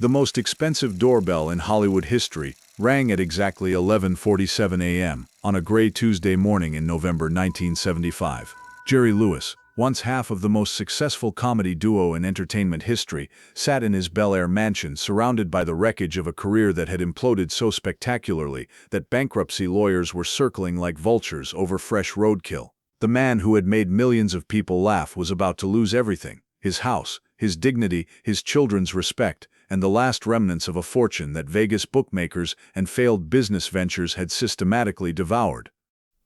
The most expensive doorbell in Hollywood history rang at exactly 11:47 a.m. on a gray Tuesday morning in November 1975. Jerry Lewis, once half of the most successful comedy duo in entertainment history, sat in his Bel Air mansion surrounded by the wreckage of a career that had imploded so spectacularly that bankruptcy lawyers were circling like vultures over fresh roadkill. The man who had made millions of people laugh was about to lose everything: his house, his dignity, his children's respect, and the last remnants of a fortune that Vegas bookmakers and failed business ventures had systematically devoured.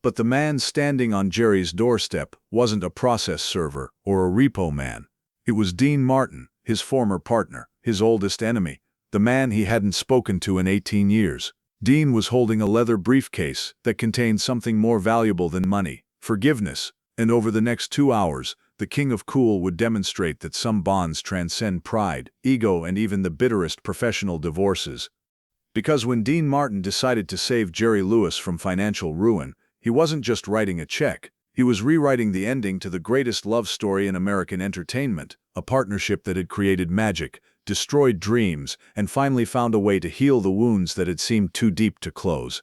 But the man standing on Jerry's doorstep wasn't a process server or a repo man. It was Dean Martin, his former partner, his oldest enemy, the man he hadn't spoken to in 18 years. Dean was holding a leather briefcase that contained something more valuable than money: forgiveness. And over the next 2 hours, the King of Cool would demonstrate that some bonds transcend pride, ego, and even the bitterest professional divorces. Because when Dean Martin decided to save Jerry Lewis from financial ruin, he wasn't just writing a check. He was rewriting the ending to the greatest love story in American entertainment, a partnership that had created magic, destroyed dreams, and finally found a way to heal the wounds that had seemed too deep to close.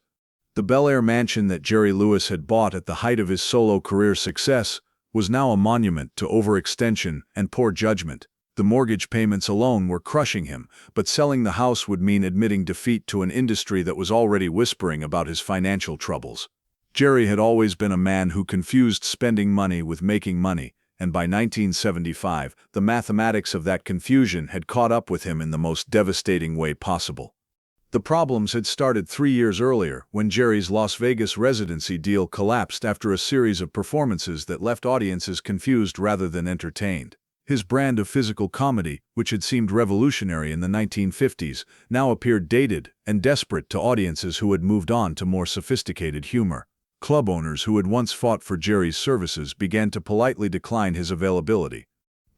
The Bel Air mansion that Jerry Lewis had bought at the height of his solo career success was now a monument to overextension and poor judgment. The mortgage payments alone were crushing him, but selling the house would mean admitting defeat to an industry that was already whispering about his financial troubles. Jerry had always been a man who confused spending money with making money, and by 1975, the mathematics of that confusion had caught up with him in the most devastating way possible. The problems had started 3 years earlier when Jerry's Las Vegas residency deal collapsed after a series of performances that left audiences confused rather than entertained. His brand of physical comedy, which had seemed revolutionary in the 1950s, now appeared dated and desperate to audiences who had moved on to more sophisticated humor. Club owners who had once fought for Jerry's services began to politely decline his availability.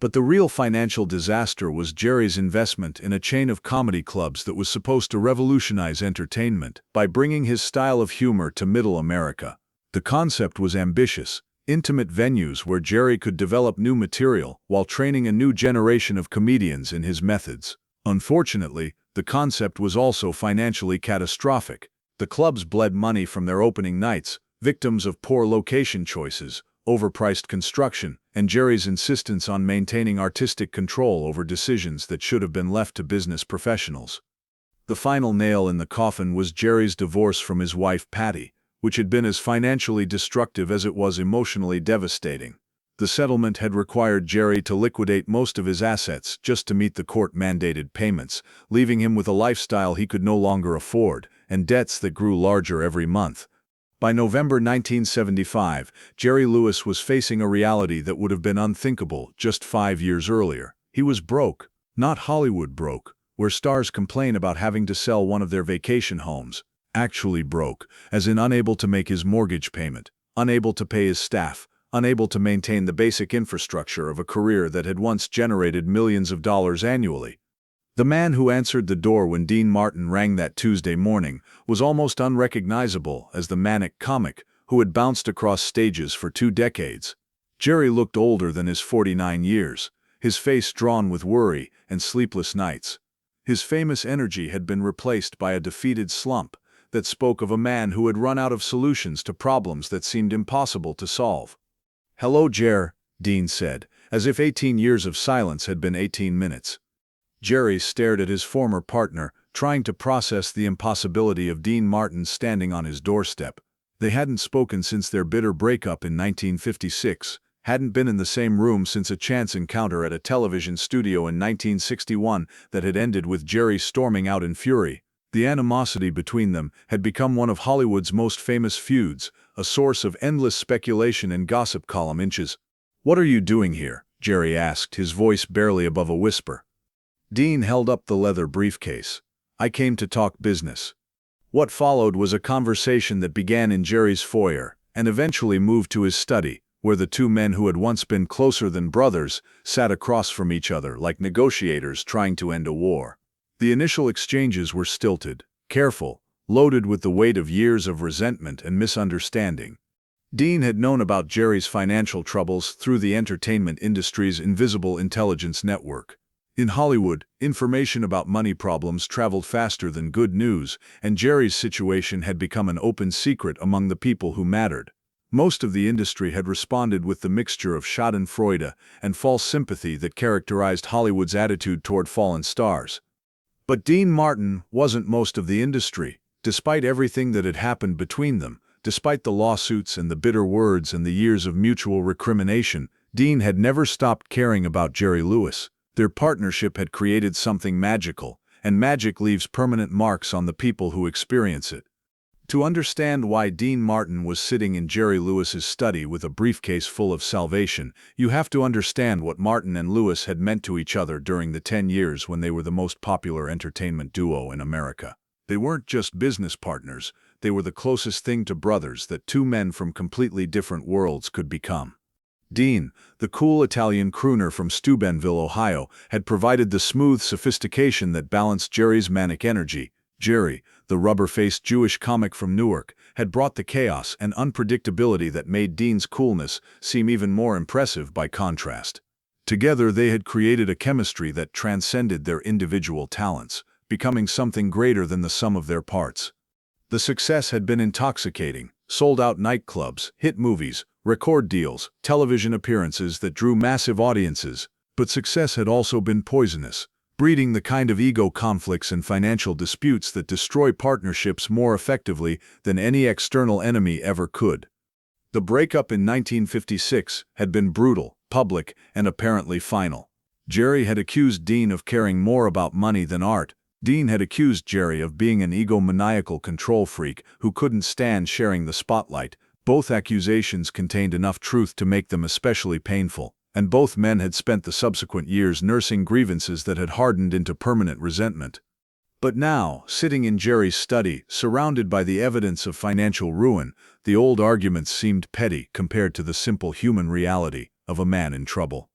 But the real financial disaster was Jerry's investment in a chain of comedy clubs that was supposed to revolutionize entertainment by bringing his style of humor to Middle America. The concept was ambitious: intimate venues where Jerry could develop new material while training a new generation of comedians in his methods. Unfortunately, the concept was also financially catastrophic. The clubs bled money from their opening nights, victims of poor location choices, overpriced construction, and Jerry's insistence on maintaining artistic control over decisions that should have been left to business professionals. The final nail in the coffin was Jerry's divorce from his wife Patty, which had been as financially destructive as it was emotionally devastating. The settlement had required Jerry to liquidate most of his assets just to meet the court-mandated payments, leaving him with a lifestyle he could no longer afford, and debts that grew larger every month. By November 1975, Jerry Lewis was facing a reality that would have been unthinkable just 5 years earlier. He was broke, not Hollywood broke, where stars complain about having to sell one of their vacation homes. Actually broke, as in unable to make his mortgage payment, unable to pay his staff, unable to maintain the basic infrastructure of a career that had once generated millions of dollars annually. The man who answered the door when Dean Martin rang that Tuesday morning was almost unrecognizable as the manic comic who had bounced across stages for 2 decades. Jerry looked older than his 49 years, his face drawn with worry and sleepless nights. His famous energy had been replaced by a defeated slump that spoke of a man who had run out of solutions to problems that seemed impossible to solve. "Hello, Jer," Dean said, as if 18 years of silence had been 18 minutes. Jerry stared at his former partner, trying to process the impossibility of Dean Martin standing on his doorstep. They hadn't spoken since their bitter breakup in 1956, hadn't been in the same room since a chance encounter at a television studio in 1961 that had ended with Jerry storming out in fury. The animosity between them had become one of Hollywood's most famous feuds, a source of endless speculation and gossip column inches. "What are you doing here?" Jerry asked, his voice barely above a whisper. Dean held up the leather briefcase. "I came to talk business." What followed was a conversation that began in Jerry's foyer and eventually moved to his study, where the two men who had once been closer than brothers sat across from each other like negotiators trying to end a war. The initial exchanges were stilted, careful, loaded with the weight of years of resentment and misunderstanding. Dean had known about Jerry's financial troubles through the entertainment industry's invisible intelligence network. In Hollywood, information about money problems traveled faster than good news, and Jerry's situation had become an open secret among the people who mattered. Most of the industry had responded with the mixture of schadenfreude and false sympathy that characterized Hollywood's attitude toward fallen stars. But Dean Martin wasn't most of the industry. Despite everything that had happened between them, despite the lawsuits and the bitter words and the years of mutual recrimination, Dean had never stopped caring about Jerry Lewis. Their partnership had created something magical, and magic leaves permanent marks on the people who experience it. To understand why Dean Martin was sitting in Jerry Lewis's study with a briefcase full of salvation, you have to understand what Martin and Lewis had meant to each other during the 10 years when they were the most popular entertainment duo in America. They weren't just business partners, they were the closest thing to brothers that two men from completely different worlds could become. Dean, the cool Italian crooner from Steubenville, Ohio, had provided the smooth sophistication that balanced Jerry's manic energy. Jerry, the rubber-faced Jewish comic from Newark, had brought the chaos and unpredictability that made Dean's coolness seem even more impressive by contrast. Together they had created a chemistry that transcended their individual talents, becoming something greater than the sum of their parts. The success had been intoxicating: sold-out nightclubs, hit movies, record deals, television appearances that drew massive audiences. But success had also been poisonous, breeding the kind of ego conflicts and financial disputes that destroy partnerships more effectively than any external enemy ever could. The breakup in 1956 had been brutal, public, and apparently final. Jerry had accused Dean of caring more about money than art. Dean had accused Jerry of being an egomaniacal control freak who couldn't stand sharing the spotlight. Both accusations contained enough truth to make them especially painful, and both men had spent the subsequent years nursing grievances that had hardened into permanent resentment. But now, sitting in Jerry's study, surrounded by the evidence of financial ruin, the old arguments seemed petty compared to the simple human reality of a man in trouble.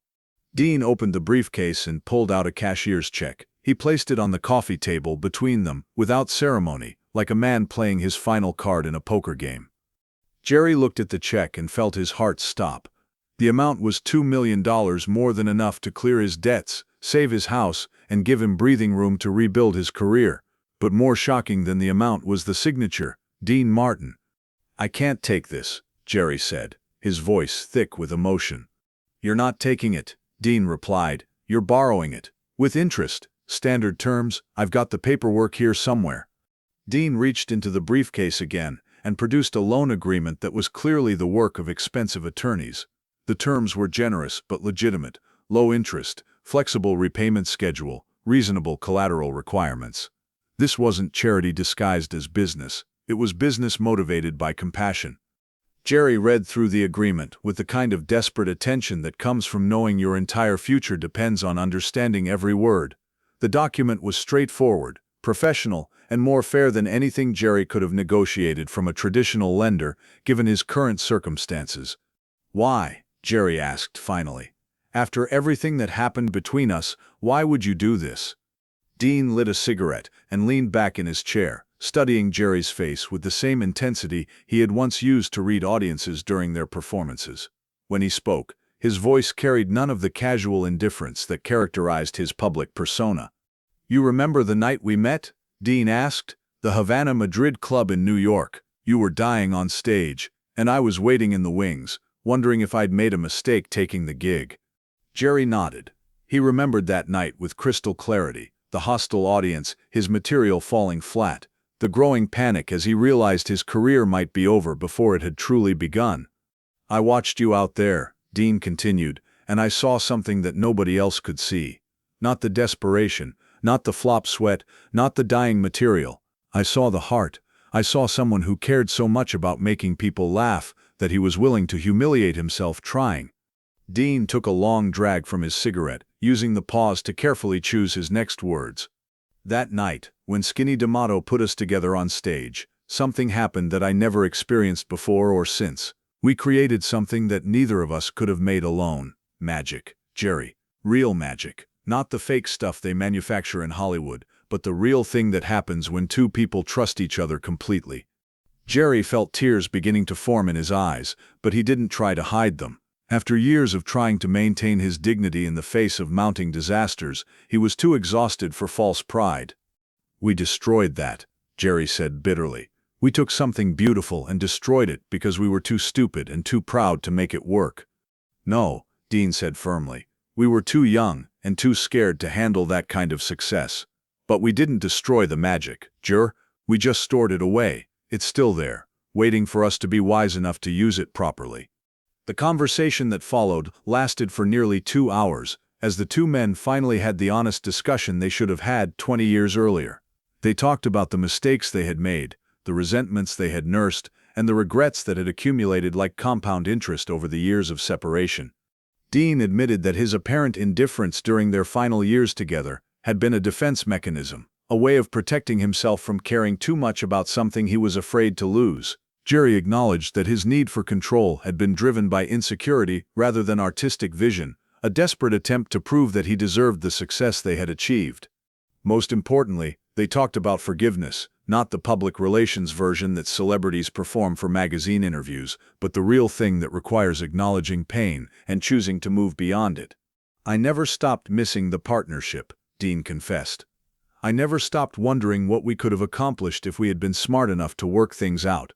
Dean opened the briefcase and pulled out a cashier's check. He placed it on the coffee table between them, without ceremony, like a man playing his final card in a poker game. Jerry looked at the check and felt his heart stop. The amount was $2 million, more than enough to clear his debts, save his house, and give him breathing room to rebuild his career. But more shocking than the amount was the signature: Dean Martin. "I can't take this," Jerry said, his voice thick with emotion. "You're not taking it," Dean replied. "You're borrowing it. With interest. Standard terms. I've got the paperwork here somewhere." Dean reached into the briefcase again and produced a loan agreement that was clearly the work of expensive attorneys. The terms were generous but legitimate: low interest, flexible repayment schedule, reasonable collateral requirements. This wasn't charity disguised as business. It was business motivated by compassion. Jerry read through the agreement with the kind of desperate attention that comes from knowing your entire future depends on understanding every word. The document was straightforward, professional, and more fair than anything Jerry could have negotiated from a traditional lender, given his current circumstances. "Why?" Jerry asked finally. "After everything that happened between us, why would you do this?" Dean lit a cigarette and leaned back in his chair, studying Jerry's face with the same intensity he had once used to read audiences during their performances. When he spoke, his voice carried none of the casual indifference that characterized his public persona. "You remember the night we met?" Dean asked. "The Havana Madrid Club in New York. You were dying on stage, and I was waiting in the wings, wondering if I'd made a mistake taking the gig." Jerry nodded. He remembered that night with crystal clarity: the hostile audience, his material falling flat, the growing panic as he realized his career might be over before it had truly begun. "I watched you out there," Dean continued, "and I saw something that nobody else could see. Not the desperation, not the flop sweat, not the dying material. I saw the heart. I saw someone who cared so much about making people laugh that he was willing to humiliate himself trying." Dean took a long drag from his cigarette, using the pause to carefully choose his next words. "That night, when Skinny D'Amato put us together on stage, something happened that I never experienced before or since. We created something that neither of us could have made alone. Magic, Jerry. Real magic. Not the fake stuff they manufacture in Hollywood, but the real thing that happens when two people trust each other completely." Jerry felt tears beginning to form in his eyes, but he didn't try to hide them. After years of trying to maintain his dignity in the face of mounting disasters, he was too exhausted for false pride. "We destroyed that," Jerry said bitterly. "We took something beautiful and destroyed it because we were too stupid and too proud to make it work." "No," Dean said firmly. "We were too young and too scared to handle that kind of success. But we didn't destroy the magic, Jer. We just stored it away. It's still there, waiting for us to be wise enough to use it properly." The conversation that followed lasted for nearly 2 hours, as the two men finally had the honest discussion they should have had 20 years earlier. They talked about the mistakes they had made, the resentments they had nursed, and the regrets that had accumulated like compound interest over the years of separation. Dean admitted that his apparent indifference during their final years together had been a defense mechanism, a way of protecting himself from caring too much about something he was afraid to lose. Jerry acknowledged that his need for control had been driven by insecurity rather than artistic vision, a desperate attempt to prove that he deserved the success they had achieved. Most importantly, they talked about forgiveness, not the public relations version that celebrities perform for magazine interviews, but the real thing that requires acknowledging pain and choosing to move beyond it. "I never stopped missing the partnership," Dean confessed. "I never stopped wondering what we could have accomplished if we had been smart enough to work things out.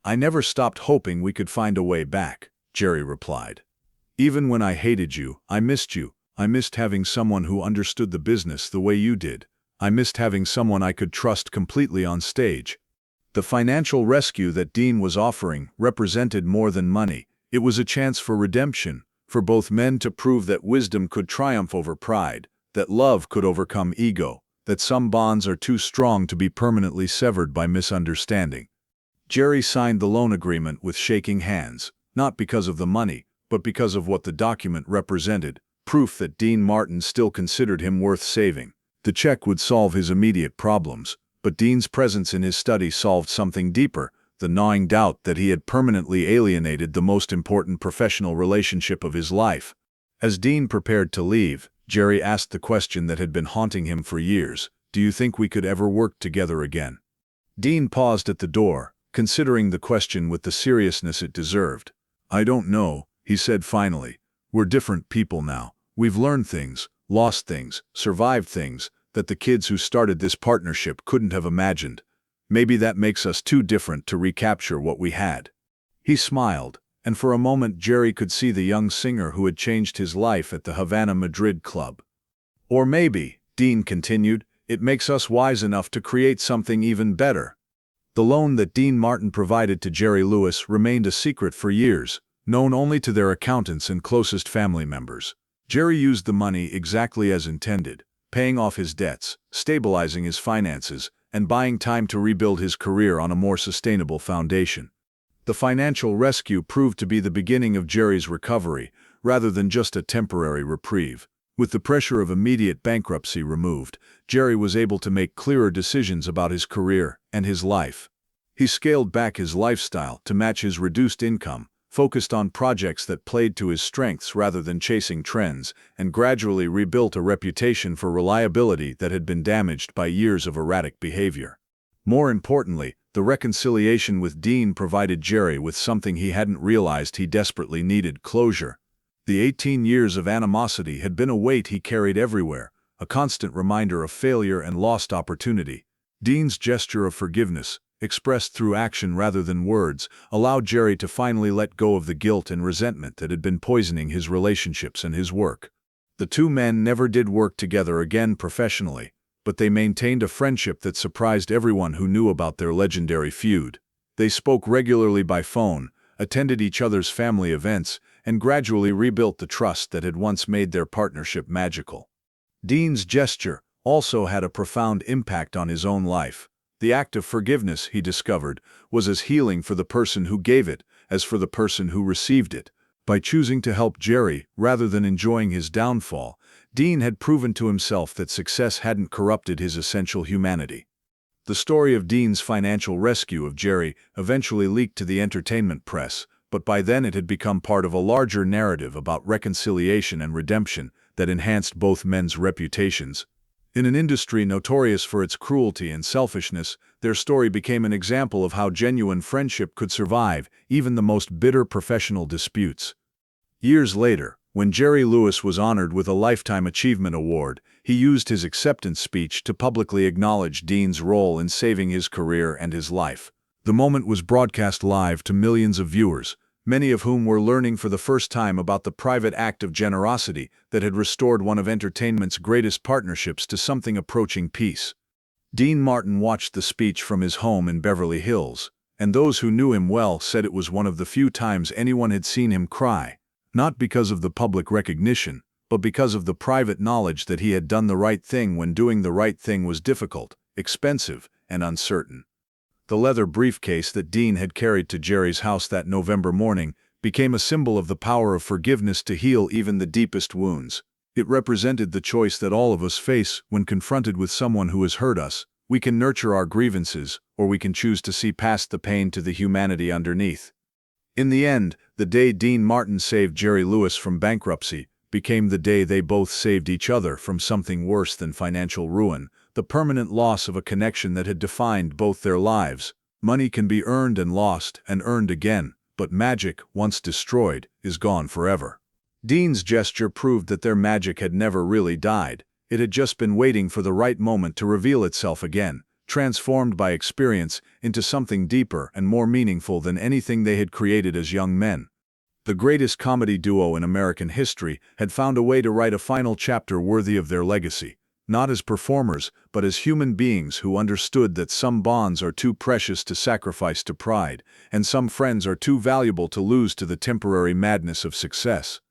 I never stopped hoping we could find a way back," Jerry replied. "Even when I hated you, I missed you. I missed having someone who understood the business the way you did. I missed having someone I could trust completely on stage." The financial rescue that Dean was offering represented more than money. It was a chance for redemption, for both men to prove that wisdom could triumph over pride, that love could overcome ego, that some bonds are too strong to be permanently severed by misunderstanding. Jerry signed the loan agreement with shaking hands, not because of the money, but because of what the document represented, proof that Dean Martin still considered him worth saving. The check would solve his immediate problems, but Dean's presence in his study solved something deeper, the gnawing doubt that he had permanently alienated the most important professional relationship of his life. As Dean prepared to leave, Jerry asked the question that had been haunting him for years: "Do you think we could ever work together again?" Dean paused at the door, considering the question with the seriousness it deserved. "I don't know," he said finally. "We're different people now. We've learned things, lost things, survived things that the kids who started this partnership couldn't have imagined. Maybe that makes us too different to recapture what we had." He smiled, and for a moment Jerry could see the young singer who had changed his life at the Havana Madrid club. "Or maybe," Dean continued, "it makes us wise enough to create something even better." The loan that Dean Martin provided to Jerry Lewis remained a secret for years, known only to their accountants and closest family members. Jerry used the money exactly as intended, paying off his debts, stabilizing his finances, and buying time to rebuild his career on a more sustainable foundation. The financial rescue proved to be the beginning of Jerry's recovery, rather than just a temporary reprieve. With the pressure of immediate bankruptcy removed, Jerry was able to make clearer decisions about his career and his life. He scaled back his lifestyle to match his reduced income, focused on projects that played to his strengths rather than chasing trends, and gradually rebuilt a reputation for reliability that had been damaged by years of erratic behavior. More importantly, the reconciliation with Dean provided Jerry with something he hadn't realized he desperately needed: closure. The 18 years of animosity had been a weight he carried everywhere, a constant reminder of failure and lost opportunity. Dean's gesture of forgiveness, expressed through action rather than words, allowed Jerry to finally let go of the guilt and resentment that had been poisoning his relationships and his work. The two men never did work together again professionally, but they maintained a friendship that surprised everyone who knew about their legendary feud. They spoke regularly by phone, attended each other's family events, and gradually rebuilt the trust that had once made their partnership magical. Dean's gesture also had a profound impact on his own life. The act of forgiveness, he discovered, was as healing for the person who gave it as for the person who received it. By choosing to help Jerry rather than enjoying his downfall, Dean had proven to himself that success hadn't corrupted his essential humanity. The story of Dean's financial rescue of Jerry eventually leaked to the entertainment press, but by then it had become part of a larger narrative about reconciliation and redemption that enhanced both men's reputations. In an industry notorious for its cruelty and selfishness, their story became an example of how genuine friendship could survive even the most bitter professional disputes. Years later, when Jerry Lewis was honored with a Lifetime Achievement Award, he used his acceptance speech to publicly acknowledge Dean's role in saving his career and his life. The moment was broadcast live to millions of viewers, many of whom were learning for the first time about the private act of generosity that had restored one of entertainment's greatest partnerships to something approaching peace. Dean Martin watched the speech from his home in Beverly Hills, and those who knew him well said it was one of the few times anyone had seen him cry, not because of the public recognition, but because of the private knowledge that he had done the right thing when doing the right thing was difficult, expensive, and uncertain. The leather briefcase that Dean had carried to Jerry's house that November morning became a symbol of the power of forgiveness to heal even the deepest wounds. It represented the choice that all of us face when confronted with someone who has hurt us. We can nurture our grievances, or we can choose to see past the pain to the humanity underneath. In the end, the day Dean Martin saved Jerry Lewis from bankruptcy became the day they both saved each other from something worse than financial ruin, the permanent loss of a connection that had defined both their lives. Money can be earned and lost and earned again, but magic, once destroyed, is gone forever. Dean's gesture proved that their magic had never really died. It had just been waiting for the right moment to reveal itself again, transformed by experience into something deeper and more meaningful than anything they had created as young men. The greatest comedy duo in American history had found a way to write a final chapter worthy of their legacy, not as performers, but as human beings who understood that some bonds are too precious to sacrifice to pride, and some friends are too valuable to lose to the temporary madness of success.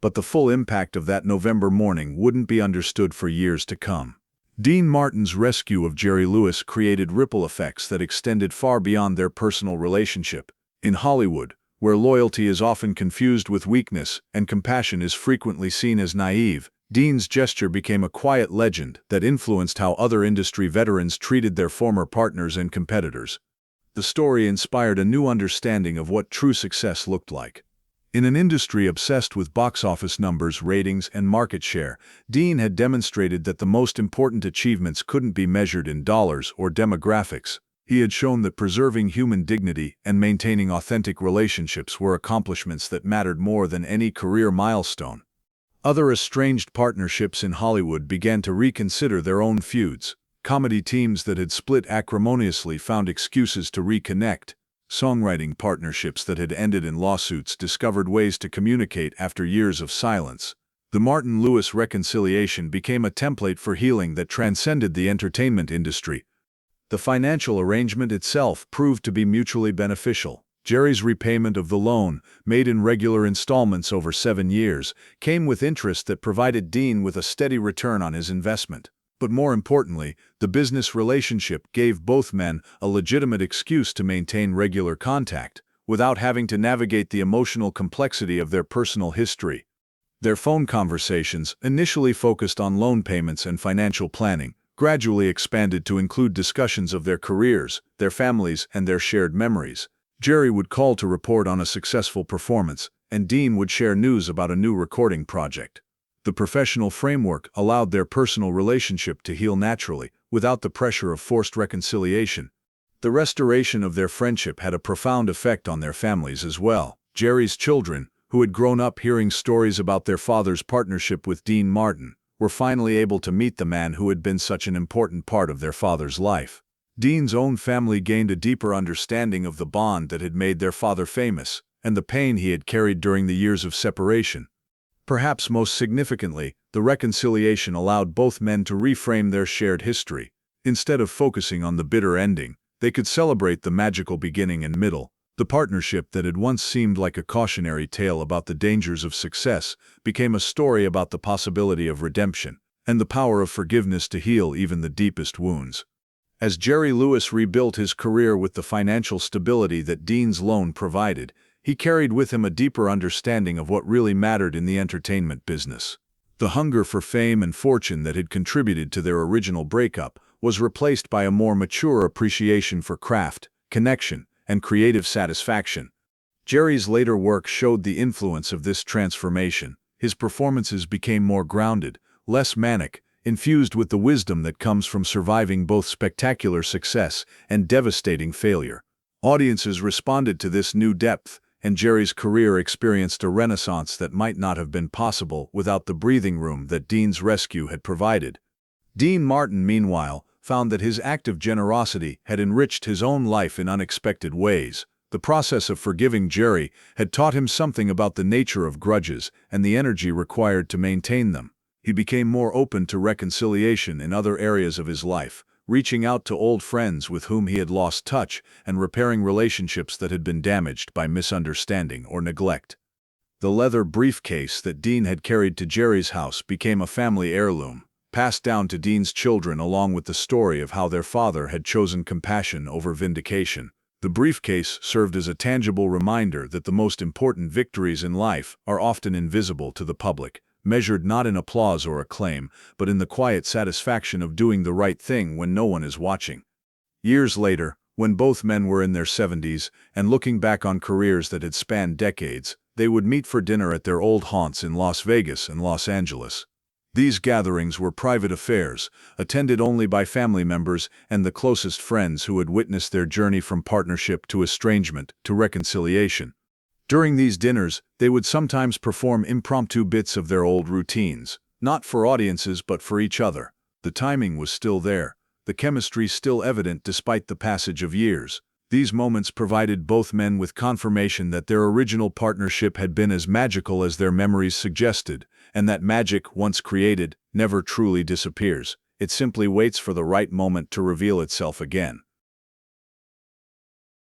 But the full impact of that November morning wouldn't be understood for years to come. Dean Martin's rescue of Jerry Lewis created ripple effects that extended far beyond their personal relationship. In Hollywood, where loyalty is often confused with weakness and compassion is frequently seen as naive, Dean's gesture became a quiet legend that influenced how other industry veterans treated their former partners and competitors. The story inspired a new understanding of what true success looked like. In an industry obsessed with box office numbers, ratings, and market share, Dean had demonstrated that the most important achievements couldn't be measured in dollars or demographics. He had shown that preserving human dignity and maintaining authentic relationships were accomplishments that mattered more than any career milestone. Other estranged partnerships in Hollywood began to reconsider their own feuds. Comedy teams that had split acrimoniously found excuses to reconnect. Songwriting partnerships that had ended in lawsuits discovered ways to communicate after years of silence. The Martin-Lewis reconciliation became a template for healing that transcended the entertainment industry. The financial arrangement itself proved to be mutually beneficial. Jerry's repayment of the loan, made in regular installments over 7 years, came with interest that provided Dean with a steady return on his investment. But more importantly, the business relationship gave both men a legitimate excuse to maintain regular contact, without having to navigate the emotional complexity of their personal history. Their phone conversations, initially focused on loan payments and financial planning, gradually expanded to include discussions of their careers, their families, and their shared memories. Jerry would call to report on a successful performance, and Dean would share news about a new recording project. The professional framework allowed their personal relationship to heal naturally, without the pressure of forced reconciliation. The restoration of their friendship had a profound effect on their families as well. Jerry's children, who had grown up hearing stories about their father's partnership with Dean Martin, were finally able to meet the man who had been such an important part of their father's life. Dean's own family gained a deeper understanding of the bond that had made their father famous, and the pain he had carried during the years of separation. Perhaps most significantly, the reconciliation allowed both men to reframe their shared history. Instead of focusing on the bitter ending, they could celebrate the magical beginning and middle. The partnership that had once seemed like a cautionary tale about the dangers of success became a story about the possibility of redemption and the power of forgiveness to heal even the deepest wounds. As Jerry Lewis rebuilt his career with the financial stability that Dean's loan provided, he carried with him a deeper understanding of what really mattered in the entertainment business. The hunger for fame and fortune that had contributed to their original breakup was replaced by a more mature appreciation for craft, connection, and creative satisfaction. Jerry's later work showed the influence of this transformation. His performances became more grounded, less manic, infused with the wisdom that comes from surviving both spectacular success and devastating failure. Audiences responded to this new depth, and Jerry's career experienced a renaissance that might not have been possible without the breathing room that Dean's rescue had provided. Dean Martin, meanwhile, found that his act of generosity had enriched his own life in unexpected ways. The process of forgiving Jerry had taught him something about the nature of grudges and the energy required to maintain them. He became more open to reconciliation in other areas of his life, reaching out to old friends with whom he had lost touch and repairing relationships that had been damaged by misunderstanding or neglect. The leather briefcase that Dean had carried to Jerry's house became a family heirloom, passed down to Dean's children along with the story of how their father had chosen compassion over vindication. The briefcase served as a tangible reminder that the most important victories in life are often invisible to the public, measured not in applause or acclaim, but in the quiet satisfaction of doing the right thing when no one is watching. Years later, when both men were in their 70s and looking back on careers that had spanned decades, they would meet for dinner at their old haunts in Las Vegas and Los Angeles. These gatherings were private affairs, attended only by family members and the closest friends who had witnessed their journey from partnership to estrangement to reconciliation. During these dinners, they would sometimes perform impromptu bits of their old routines, not for audiences but for each other. The timing was still there, the chemistry still evident despite the passage of years. These moments provided both men with confirmation that their original partnership had been as magical as their memories suggested, and that magic, once created, never truly disappears. It simply waits for the right moment to reveal itself again.